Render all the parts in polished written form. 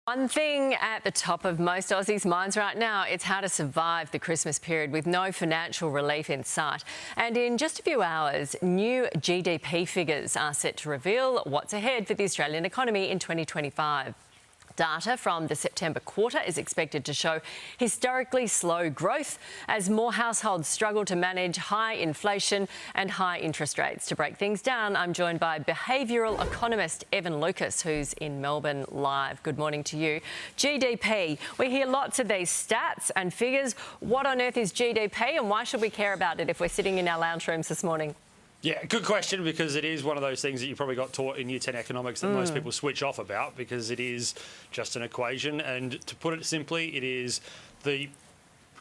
One thing at the top of most Aussies' minds right now, it's how to survive the Christmas period with no financial relief in sight. And in just a few hours, new GDP figures are set to reveal what's ahead for the Australian economy in 2025. Data from the September quarter is expected to show historically slow growth as more households struggle to manage high inflation and high interest rates. To break things down, I'm joined by behavioural economist Evan Lucas, who's in Melbourne live. Good morning to you. GDP. We hear lots of these stats and figures. What on earth is GDP and why should we care about it if we're sitting in our lounge rooms this morning? Yeah, good question, because it is one of those things that you probably got taught in Year 10 economics that most people switch off about, because it is just an equation. And to put it simply, it is the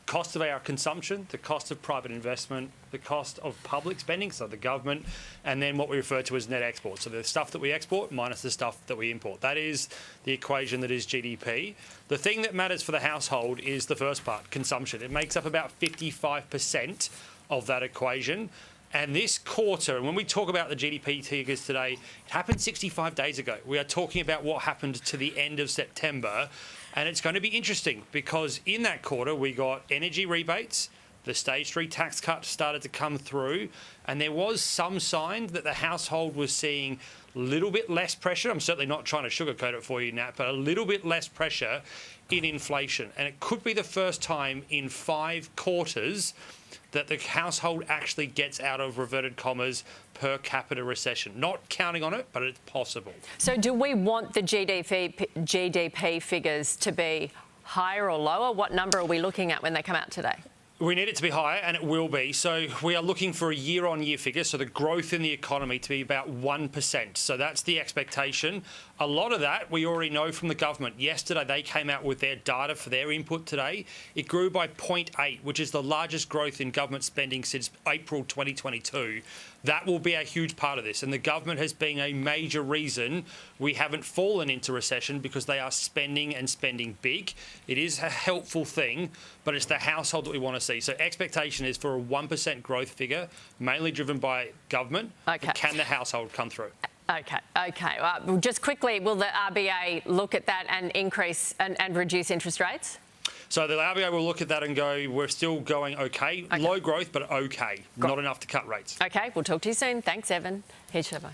cost of our consumption, the cost of private investment, the cost of public spending, so the government, and then what we refer to as net export. So the stuff that we export minus the stuff that we import. That is the equation that is GDP. The thing that matters for the household is the first part, consumption. It makes up about 55% of that equation. And this quarter, and when we talk about the GDP figures today, it happened 65 days ago. We are talking about what happened to the end of September. And it's going to be interesting because in that quarter, we got energy rebates, the stage 3 tax cut started to come through, and there was some sign that the household was seeing a little bit less pressure. I'm certainly not trying to sugarcoat it for you, Nat, but a little bit less pressure in inflation. And it could be the first time in 5 quarters that the household actually gets out of, reverted commas, per capita recession. Not counting on it, but it's possible. So do we want the GDP figures to be higher or lower? What number are we looking at when they come out today? We need it to be higher, and it will be. So we are looking for a year-on-year figure, so the growth in the economy to be about 1%. So that's the expectation. A lot of that we already know from the government. Yesterday, they came out with their data for their input today. It grew by 0.8, which is the largest growth in government spending since April 2022. That will be a huge part of this, and the government has been a major reason we haven't fallen into recession, because they are spending and spending big. It is a helpful thing, but it's the household that we want to see. So expectation is for a 1% growth figure, mainly driven by government. Okay. Can the household come through? Okay. Well, just quickly, will the RBA look at that and increase and reduce interest rates? So the RBA will look at that and go, we're still going okay. Low growth, but okay. Not enough to cut rates. Okay, we'll talk to you soon. Thanks, Evan. Here's Sheva.